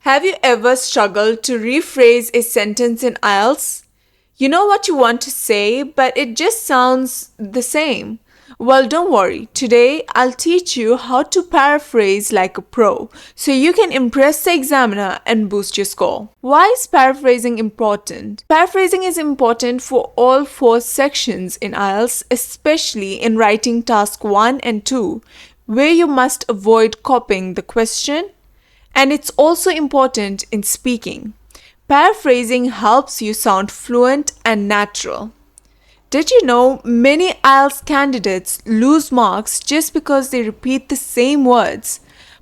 Have you ever struggled to rephrase a sentence in IELTS? You know what you want to say, but it just sounds the same. Well, don't worry. Today, I'll teach you how to paraphrase like a pro so you can impress the examiner and boost your score. Why is paraphrasing important? Paraphrasing is important for all four sections in IELTS, especially in writing task 1 and 2, where you must avoid copying the question. And it's also important in speaking. Paraphrasing helps you sound fluent and natural. Did you know many IELTS candidates lose marks just because they repeat the same words?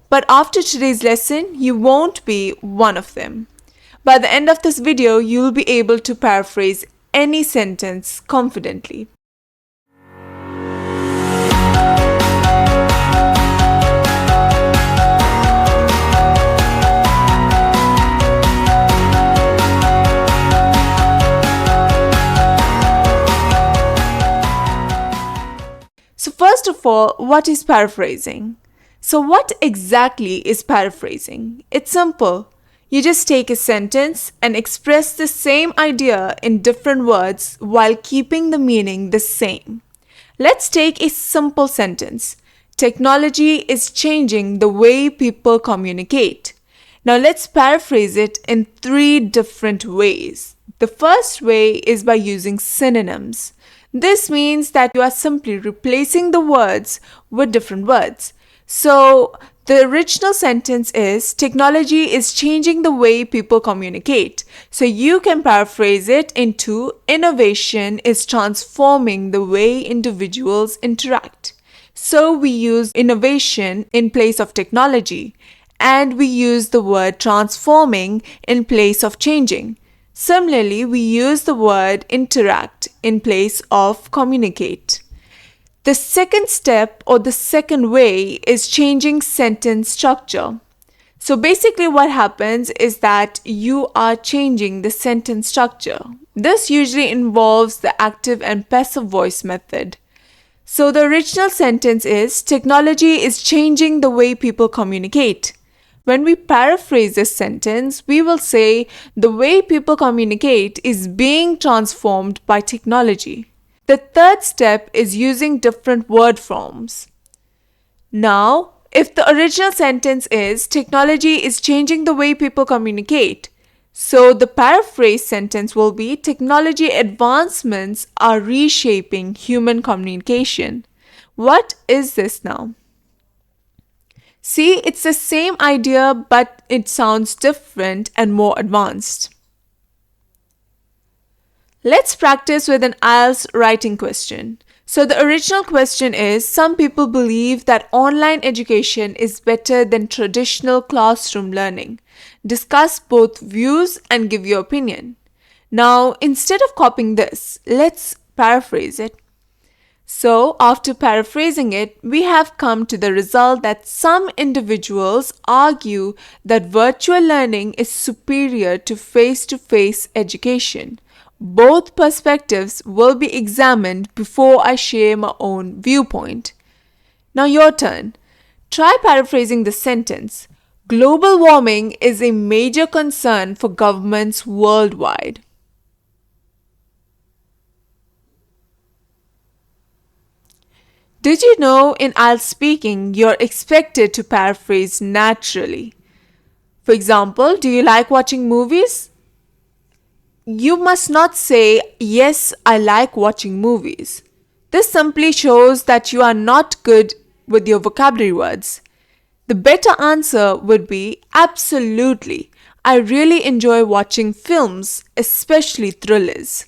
But after today's lesson, you won't be one of them. By the end of this video, you'll be able to paraphrase any sentence confidently. So first of all, what is paraphrasing? So what exactly is paraphrasing? It's simple. You just take a sentence and express the same idea in different words while keeping the meaning the same. Let's take a simple sentence. Technology is changing the way people communicate. Now let's paraphrase it in 3 different ways. The first way is by using synonyms. This means that you are simply replacing the words with different words. So, the original sentence is, technology is changing the way people communicate. So, you can paraphrase it into, innovation is transforming the way individuals interact. So, we use innovation in place of technology, and we use the word transforming in place of changing. Similarly, we use the word interact in place of communicate. The second step or the second way is changing sentence structure. So basically what happens is that you are changing the sentence structure. This usually involves the active and passive voice method. So the original sentence is, technology is changing the way people communicate. When we paraphrase this sentence, we will say the way people communicate is being transformed by technology. The third step is using different word forms. Now, if the original sentence is technology is changing the way people communicate, so the paraphrase sentence will be technology advancements are reshaping human communication. What is this now? See, it's the same idea, but it sounds different and more advanced. Let's practice with an IELTS writing question. So the original question is, some people believe that online education is better than traditional classroom learning. Discuss both views and give your opinion. Now, instead of copying this, let's paraphrase it. So, after paraphrasing it, we have come to the result that some individuals argue that virtual learning is superior to face-to-face education. Both perspectives will be examined before I share my own viewpoint. Now your turn. Try paraphrasing the sentence. Global warming is a major concern for governments worldwide. Did you know in IELTS speaking, you're expected to paraphrase naturally? For example, do you like watching movies? You must not say, yes, I like watching movies. This simply shows that you are not good with your vocabulary words. The better answer would be, absolutely. I really enjoy watching films, especially thrillers.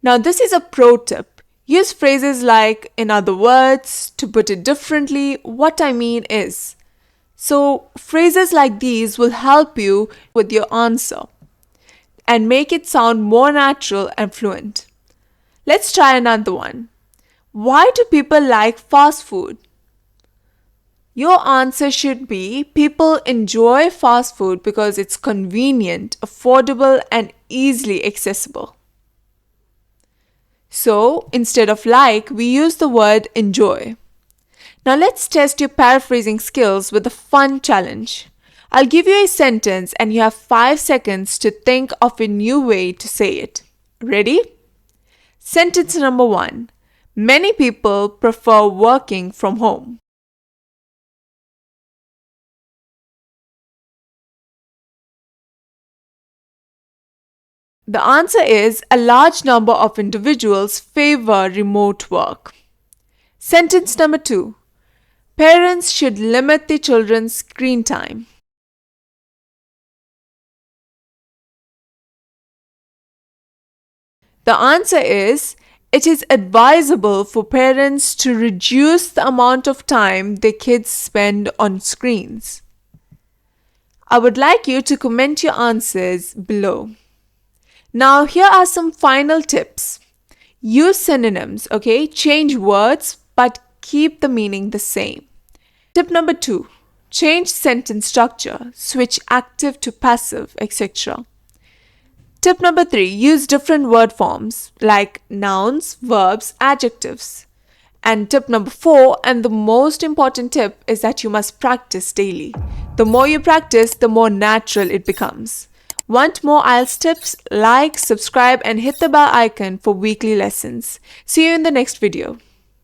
Now this is a pro tip. Use phrases like, in other words, to put it differently, what I mean is. So, phrases like these will help you with your answer and make it sound more natural and fluent. Let's try another one. Why do people like fast food? Your answer should be, people enjoy fast food because it's convenient, affordable, and easily accessible. So, instead of like, we use the word enjoy. Now let's test your paraphrasing skills with a fun challenge. I'll give you a sentence and you have 5 seconds to think of a new way to say it. Ready? Sentence number 1. Many people prefer working from home. The answer is a large number of individuals favor remote work. Sentence number 2. Parents should limit their children's screen time. The answer is it is advisable for parents to reduce the amount of time their kids spend on screens. I would like you to comment your answers below. Now, here are some final tips. Use synonyms, okay? Change words, but keep the meaning the same. Tip number 2. Change sentence structure, switch active to passive, etc. Tip number 3. Use different word forms like nouns, verbs, adjectives. And tip number 4, and the most important tip, is that you must practice daily. The more you practice, the more natural it becomes. Want more IELTS tips? Like, subscribe, and hit the bell icon for weekly lessons. See you in the next video.